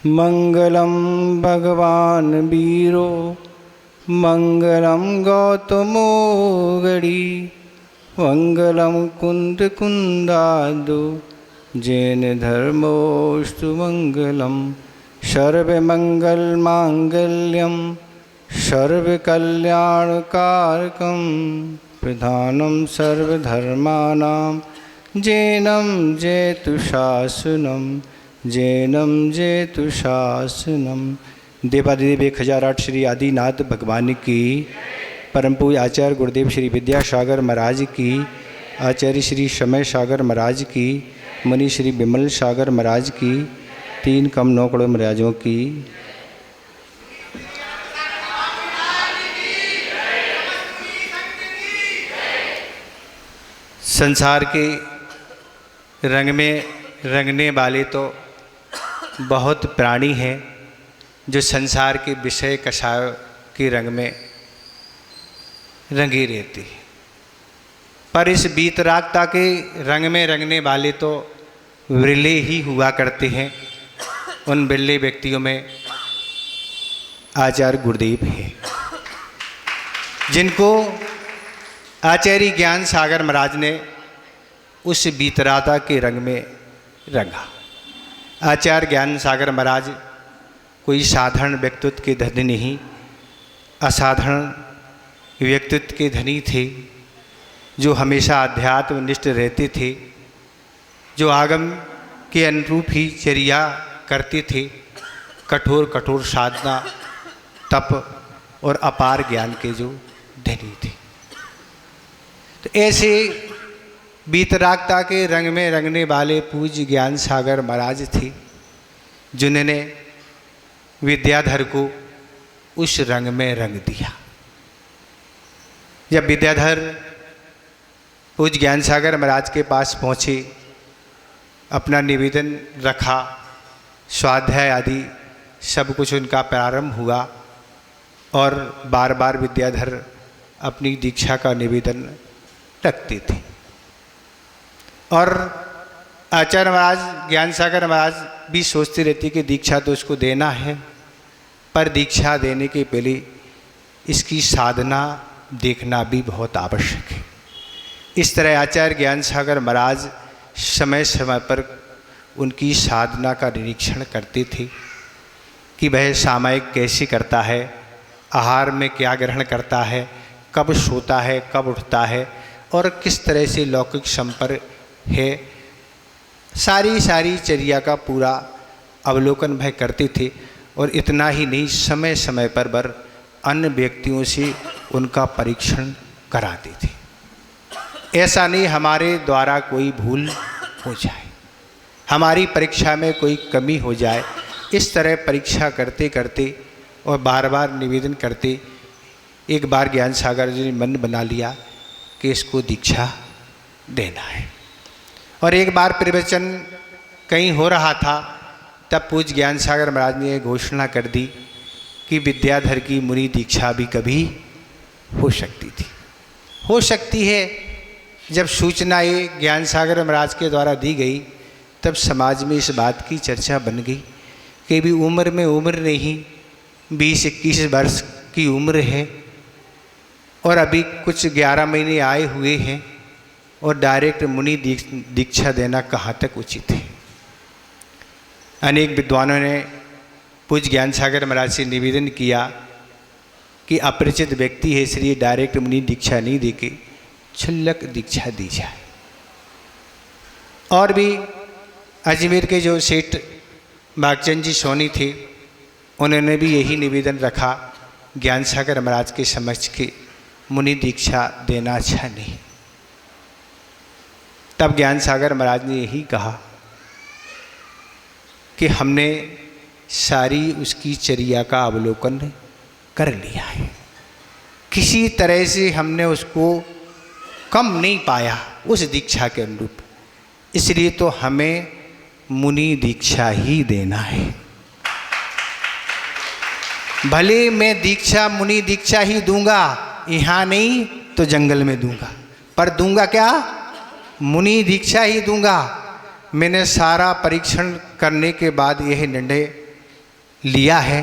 मंगलम भगवान वीरो मंगलम गौतमो गड़ी मंगलम कुंद कुंदादो जैन धर्मोस्तु मंगलम सर्वमंगल मांगल्यम सर्वकल्याणकारकं प्रधानं सर्वधर्माणां जैनं जयतु शासनं जैनं जयतु शासनं। देवादिदेव 1008 श्री आदिनाथ भगवान की, परम पूज्य आचार्य गुरुदेव श्री विद्यासागर महाराज की, आचार्य श्री समय सागर महाराज की, मुनि श्री विमल सागर महाराज की, 3 कम 9 करोड़ महाराजों की। संसार के रंग में रंगने वाले तो बहुत प्राणी हैं जो संसार के विषय कषाय के रंग में रंगे रहते हैं, पर इस वीतरागता के रंग में रंगने वाले तो विरले ही हुआ करते हैं। उन विरले व्यक्तियों में आचार्य गुरुदेव हैं, जिनको आचार्य ज्ञान सागर महाराज ने उस वीतरागता के रंग में रंगा। आचार्य ज्ञान सागर महाराज कोई साधारण व्यक्तित्व के धनी नहीं, असाधारण व्यक्तित्व के धनी थे, जो हमेशा अध्यात्मनिष्ठ रहते थे, जो आगम के अनुरूप ही चर्या करते थे, कठोर कठोर साधना तप और अपार ज्ञान के जो धनी थे। तो ऐसे वीतरागता के रंग में रंगने वाले पूज्य ज्ञान सागर महाराज थे, जिन्होंने विद्याधर को उस रंग में रंग दिया। जब विद्याधर पूज्य ज्ञान सागर महाराज के पास पहुँचे, अपना निवेदन रखा, स्वाध्याय आदि सब कुछ उनका प्रारंभ हुआ और बार बार विद्याधर अपनी दीक्षा का निवेदन रखते थे। और आचार्य महाराज ज्ञान सागर महाराज भी सोचते रहते कि दीक्षा तो उसको देना है, पर दीक्षा देने के पहले इसकी साधना देखना भी बहुत आवश्यक है। इस तरह आचार्य ज्ञान सागर महाराज समय समय पर उनकी साधना का निरीक्षण करते थे कि वह सामायिक कैसे करता है, आहार में क्या ग्रहण करता है, कब सोता है, कब उठता है और किस तरह से लौकिक संपर्क है। सारी चर्या का पूरा अवलोकन वह करते थे। और इतना ही नहीं, समय समय पर अन्य व्यक्तियों से उनका परीक्षण कराते थे। ऐसा नहीं हमारे द्वारा कोई भूल हो जाए, हमारी परीक्षा में कोई कमी हो जाए, इस तरह परीक्षा करते करते और बार बार निवेदन करते एक बार ज्ञान सागर जी ने मन बना लिया कि इसको दीक्षा देना है। और एक बार प्रवचन कहीं हो रहा था, तब पूज्य ज्ञान सागर महाराज ने घोषणा कर दी कि विद्याधर की मुनि दीक्षा भी कभी हो सकती थी, हो सकती है। जब सूचना ये ज्ञान सागर महाराज के द्वारा दी गई, तब समाज में इस बात की चर्चा बन गई कि भी उम्र में उम्र नहीं, 20-21 वर्ष की उम्र है और अभी कुछ 11 महीने आए हुए हैं और डायरेक्ट मुनि दीक्षा देना कहाँ तक उचित है। अनेक विद्वानों ने पूज्य ज्ञान सागर महाराज से निवेदन किया कि अपरिचित व्यक्ति है, इसलिए डायरेक्ट मुनि दीक्षा नहीं देके क्षुल्लक दीक्षा दी जाए। और भी अजमेर के जो सेठ भागचंद जी सोनी थे, उन्होंने भी यही निवेदन रखा ज्ञान सागर महाराज के समक्ष के मुनि दीक्षा देना अच्छा नहीं। तब ज्ञान सागर महाराज ने यही कहा कि हमने सारी उसकी चर्या का अवलोकन कर लिया है, किसी तरह से हमने उसको कम नहीं पाया उस दीक्षा के अनुरूप, इसलिए तो हमें मुनि दीक्षा ही देना है। भले मैं दीक्षा मुनि दीक्षा ही दूंगा, यहाँ नहीं तो जंगल में दूंगा, पर दूंगा क्या? मुनि दीक्षा ही दूंगा। मैंने सारा परीक्षण करने के बाद यह निर्णय लिया है।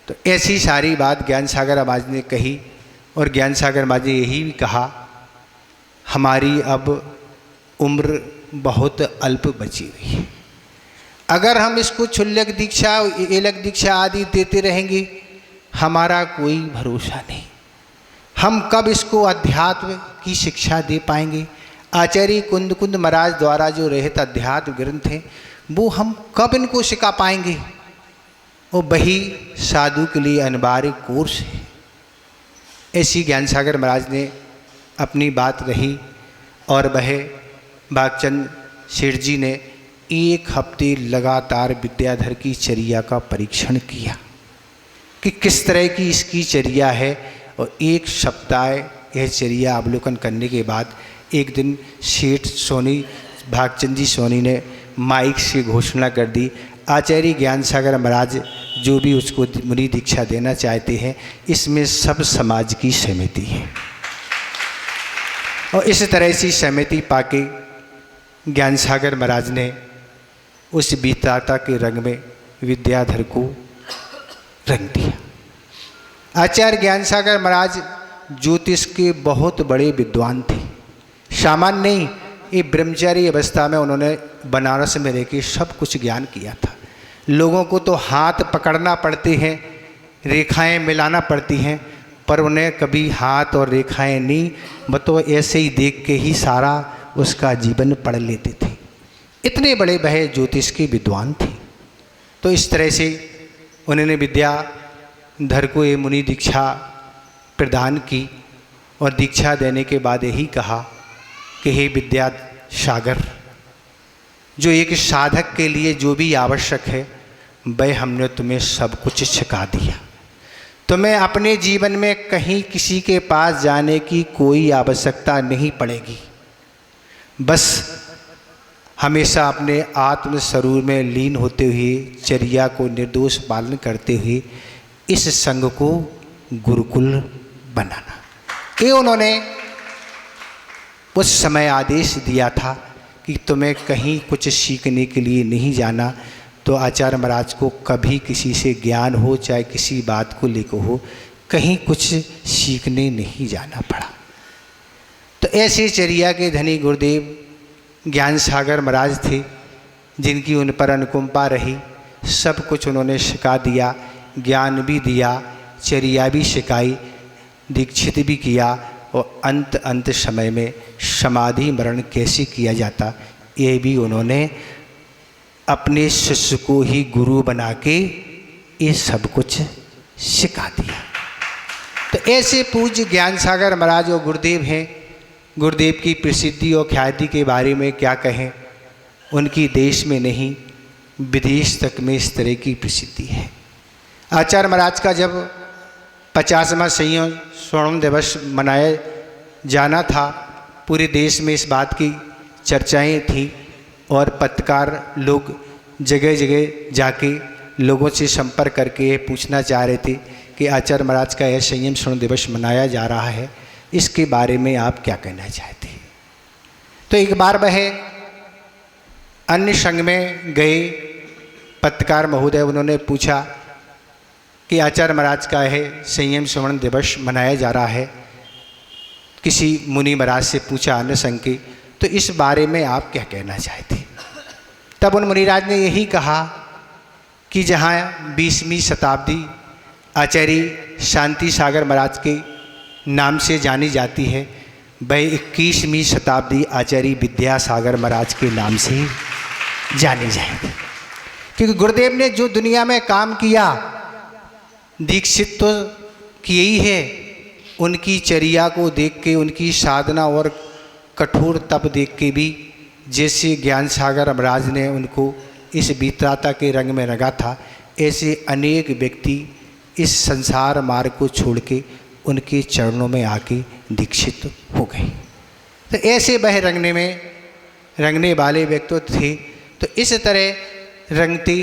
तो ऐसी सारी बात ज्ञान सागर महाराज ने कही और ज्ञान सागर महाराज ने यही भी कहा, हमारी अब उम्र बहुत अल्प बची हुई है, अगर हम इसको क्षुल्लक दीक्षा, एलक दीक्षा आदि देते रहेंगे हमारा कोई भरोसा नहीं, हम कब इसको अध्यात्म की शिक्षा दे पाएंगे। आचार्य कुंद कुंद महाराज द्वारा जो रहित अध्यात्म ग्रंथ हैं वो हम कब इनको सिखा पाएंगे। वो वही साधु के लिए अनिवार्य कोर्स है। ऐसी ज्ञान सागर महाराज ने अपनी बात रही और वह भागचंद सेठ जी ने 1 हफ्ते लगातार विद्याधर की चर्या का परीक्षण किया कि किस तरह की इसकी चर्या है। और 1 सप्ताह यह चर्या अवलोकन करने के बाद एक दिन सेठ सोनी, भागचंद जी सोनी ने माइक से घोषणा कर दी, आचार्य ज्ञान सागर महाराज जो भी उसको मुनि दीक्षा देना चाहते हैं इसमें सब समाज की सहमति है। और इस तरह से सहमति पाके ज्ञान सागर महाराज ने उस विधाता के रंग में विद्याधर को रंग दिया। आचार्य ज्ञान सागर महाराज ज्योतिष के बहुत बड़े विद्वान थे, सामान्य नहीं। ये ब्रह्मचारी अवस्था में उन्होंने बनारस में रहकर सब कुछ ज्ञान किया था। लोगों को तो हाथ पकड़ना पड़ते हैं, रेखाएं मिलाना पड़ती हैं, पर उन्हें कभी हाथ और रेखाएं नहीं, वो तो ऐसे ही देख के ही सारा उसका जीवन पढ़ लेते थे। इतने बड़े वह ज्योतिष के विद्वान थे। तो इस तरह से उन्होंने विद्याधर को ये मुनि दीक्षा प्रदान की और दीक्षा देने के बाद यही कहा कि हे विद्या सागर, जो एक साधक के लिए जो भी आवश्यक है वह हमने तुम्हें सब कुछ सिखा दिया। तुम्हें अपने जीवन में कहीं किसी के पास जाने की कोई आवश्यकता नहीं पड़ेगी। बस हमेशा अपने आत्म स्वरूप में लीन होते हुए चर्या को निर्दोष पालन करते हुए इस संघ को गुरुकुल बनाना, ये उन्होंने उस समय आदेश दिया था कि तुम्हें कहीं कुछ सीखने के लिए नहीं जाना। तो आचार्य महाराज को कभी किसी से ज्ञान हो, चाहे किसी बात को लेकर हो, कहीं कुछ सीखने नहीं जाना पड़ा। तो ऐसे चर्या के धनी गुरुदेव ज्ञान सागर महाराज थे, जिनकी उन पर अनुकंपा रही। सब कुछ उन्होंने सिखा दिया, ज्ञान भी दिया, चर्या भी सिखाई, दीक्षित भी किया और अंत समय में समाधि मरण कैसे किया जाता ये भी उन्होंने अपने शिष्य को ही गुरु बना के ये सब कुछ सिखा दिया। तो ऐसे पूज्य ज्ञान सागर महाराज और गुरुदेव हैं। गुरुदेव की प्रसिद्धि और ख्याति के बारे में क्या कहें, उनकी देश में नहीं विदेश तक में इस तरह की प्रसिद्धि है। आचार्य महाराज का जब 50वां संयोग स्वर्ण दिवस मनाया जाना था, पूरे देश में इस बात की चर्चाएं थी और पत्रकार लोग जगह जगह जाके लोगों से संपर्क करके ये पूछना चाह रहे थे कि आचार्य महाराज का यह संयम स्वर्ण दिवस मनाया जा रहा है, इसके बारे में आप क्या कहना चाहते हैं। तो एक बार वह अन्य संघ में गए पत्रकार महोदय, उन्होंने पूछा कि आचार्य महाराज का यह संयम स्वर्ण दिवस मनाया जा रहा है, किसी मुनि महाराज से पूछा अन्य संघ के, तो इस बारे में आप क्या कहना चाहते। तब उन मुनिराज ने यही कहा कि जहाँ 20वीं शताब्दी आचार्य शांति सागर महाराज के नाम से जानी जाती है, वह 21वीं शताब्दी आचार्य विद्यासागर महाराज के नाम से जानी जाएगी। क्योंकि गुरुदेव ने जो दुनिया में काम किया, दीक्षित तो किए ही है, उनकी चर्या को देख के, उनकी साधना और कठोर तप देख के भी, जैसे ज्ञान सागर महाराज ने उनको इस वित्राता के रंग में रंगा था, ऐसे अनेक व्यक्ति इस संसार मार्ग को छोड़ के उनके चरणों में आके दीक्षित हो गए। तो ऐसे वह रंगने वाले व्यक्तित्व थे। तो इस तरह रंगते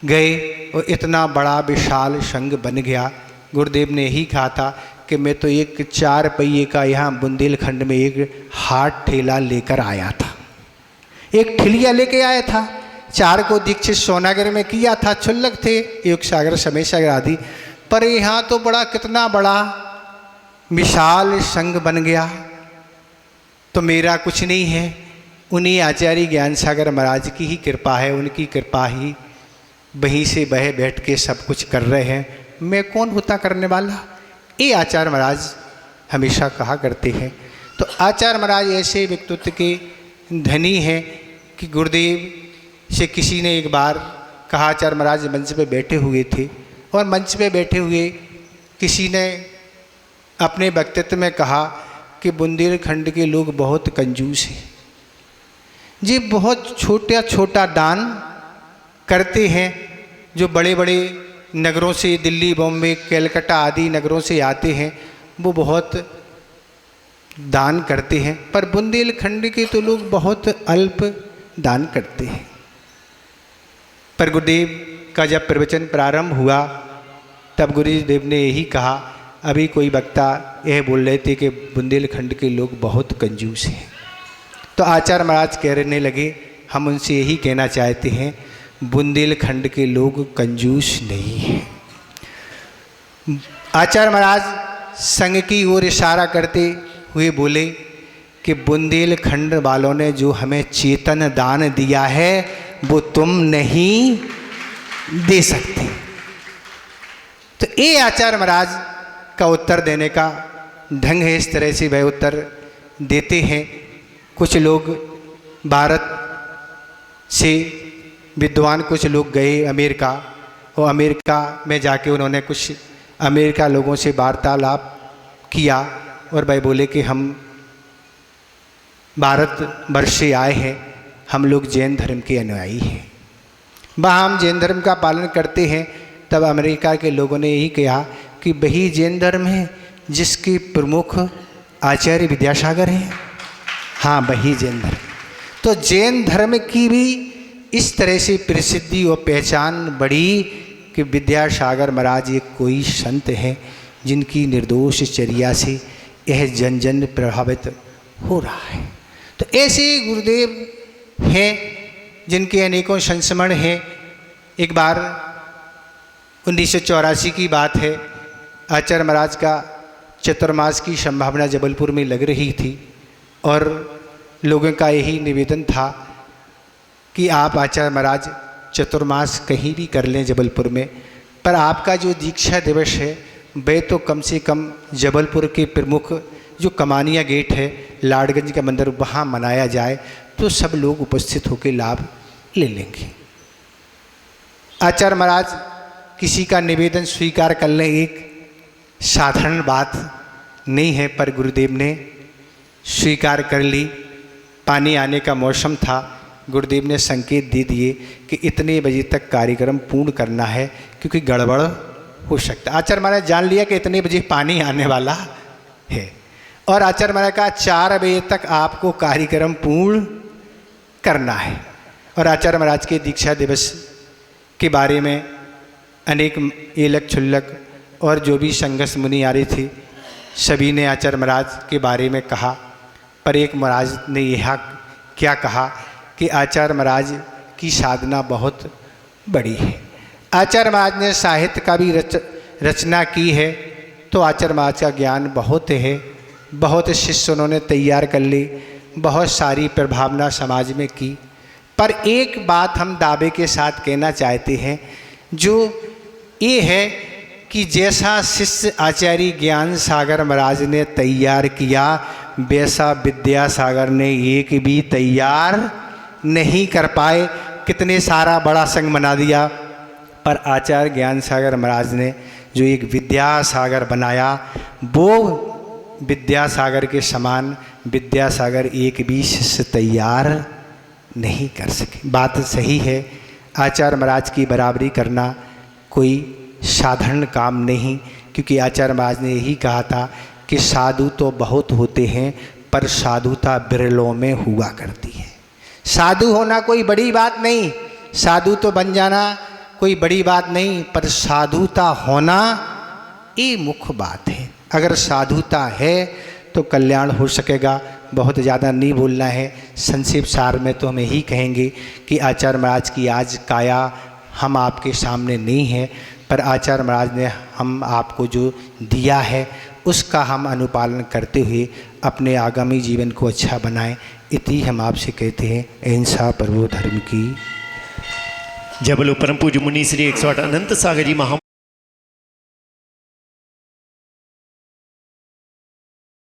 गए और इतना बड़ा विशाल संघ बन गया। गुरुदेव ने यही कहा था कि मैं तो एक 4 पहिए का यहाँ बुंदेलखंड में एक हाथ ठेला लेकर आया था, एक ठिलिया लेके आया था चार को दीक्षित सोनागर में किया था, क्षुल्लक थे, योग सागर समय सागर आदि, पर यहाँ तो बड़ा कितना बड़ा विशाल संघ बन गया, तो मेरा कुछ नहीं है। उन्हीं आचार्य ज्ञान सागर महाराज की ही कृपा है, उनकी कृपा ही वहीं से बह बैठ के सब कुछ कर रहे हैं, मैं कौन होता करने वाला। ये आचार्य महाराज हमेशा कहा करते हैं। तो आचार्य महाराज ऐसे व्यक्तित्व के धनी हैं कि गुरुदेव से किसी ने एक बार कहा, आचार्य महाराज मंच पे बैठे हुए थे और मंच पे बैठे हुए किसी ने अपने वक्तव्य में कहा कि बुंदेलखंड के लोग बहुत कंजूस हैं, जी बहुत छोटा छोटा दान करते हैं, जो बड़े बड़े नगरों से दिल्ली बॉम्बे कलकत्ता आदि नगरों से आते हैं वो बहुत दान करते हैं, पर बुंदेलखंड के तो लोग बहुत अल्प दान करते हैं। पर गुरुदेव का जब प्रवचन प्रारंभ हुआ तब गुरुदेव ने यही कहा, अभी कोई वक्ता यह बोल रहे थे कि बुंदेलखंड के लोग बहुत कंजूस हैं। तो आचार्य महाराज कहने लगे, हम उनसे यही कहना चाहते हैं, बुंदेलखंड के लोग कंजूस नहीं हैं। आचार्य महाराज संघ की ओर इशारा करते हुए बोले कि बुंदेलखंड वालों ने जो हमें चेतन दान दिया है वो तुम नहीं दे सकते। तो ये आचार्य महाराज का उत्तर देने का ढंग है, इस तरह से वह उत्तर देते हैं। कुछ लोग भारत से विद्वान कुछ लोग गए अमेरिका, और अमेरिका में जाके उन्होंने कुछ अमेरिका लोगों से वार्तालाप किया और वह बोले कि हम भारत वर्ष से आए हैं, हम लोग जैन धर्म के अनुयायी हैं, वहाँ हम जैन धर्म का पालन करते हैं। तब अमेरिका के लोगों ने यही कहा कि वही जैन धर्म है जिसके प्रमुख आचार्य विद्यासागर हैं। हाँ, वही जैन धर्म। तो जैन धर्म की भी इस तरह से प्रसिद्धि और पहचान बढ़ी कि विद्यासागर महाराज एक कोई संत हैं जिनकी निर्दोष चर्या से यह जन जन प्रभावित हो रहा है। तो ऐसे गुरुदेव हैं जिनके अनेकों संस्मरण हैं। एक बार 1984 की बात है, आचार्य महाराज का चतुर्मास की संभावना जबलपुर में लग रही थी और लोगों का यही निवेदन था कि आप आचार्य महाराज चतुर्मास कहीं भी कर लें जबलपुर में, पर आपका जो दीक्षा दिवस है वह तो कम से कम जबलपुर के प्रमुख जो कमानिया गेट है, लाडगंज का मंदिर, वहाँ मनाया जाए तो सब लोग उपस्थित होकर लाभ ले लेंगे। आचार्य महाराज किसी का निवेदन स्वीकार कर लें एक साधारण बात नहीं है, पर गुरुदेव ने स्वीकार कर ली। पानी आने का मौसम था, गुरुदेव ने संकेत दे दिए कि इतने बजे तक कार्यक्रम पूर्ण करना है क्योंकि गड़बड़ हो सकता है। आचार्य महाराज जान लिया कि इतने बजे पानी आने वाला है और आचार्य महाराज का 4 बजे तक आपको कार्यक्रम पूर्ण करना है। और आचार्य महाराज के दीक्षा दिवस के बारे में अनेक एलक छुल्लक और जो भी संघर्ष मुनि आ रही थी सभी ने आचार्य महाराज के बारे में कहा, पर एक महाराज ने यह क्या कहा कि आचार्य महाराज की साधना बहुत बड़ी है। आचार्य महाराज ने साहित्य का भी रचना की है, तो आचार्य महाराज का ज्ञान बहुत है, बहुत शिष्य उन्होंने तैयार कर ली, बहुत सारी प्रभावना समाज में की। पर एक बात हम दावे के साथ कहना चाहते हैं, जो ये है कि जैसा शिष्य आचार्य ज्ञान सागर महाराज ने तैयार किया वैसा विद्यासागर ने एक भी तैयार नहीं कर पाए। कितने सारा बड़ा संघ बना दिया, पर आचार्य ज्ञान सागर महाराज ने जो एक विद्यासागर बनाया वो विद्यासागर के समान विद्यासागर एक भी शिष्य तैयार नहीं कर सके। बात सही है, आचार्य महाराज की बराबरी करना कोई साधारण काम नहीं, क्योंकि आचार्य महाराज ने यही कहा था कि साधु तो बहुत होते हैं पर साधुता बिरलों में हुआ करती है। साधु होना कोई बड़ी बात नहीं, साधु तो बन जाना कोई बड़ी बात नहीं, पर साधुता होना ये मुख्य बात है। अगर साधुता है तो कल्याण हो सकेगा, बहुत ज़्यादा नहीं बोलना है। संक्षिप्त सार में तो हम यही कहेंगे कि आचार्य महाराज की आज काया हम आपके सामने नहीं है, पर आचार्य महाराज ने हम आपको जो दिया है उसका हम अनुपालन करते हुए अपने आगामी जीवन को अच्छा बनाएं। इति हम आपसे कहते हैं। अहिंसा परमो धर्म की। जय बोलो परम पूज्य मुनि श्री 108 अनंत सागर जी महा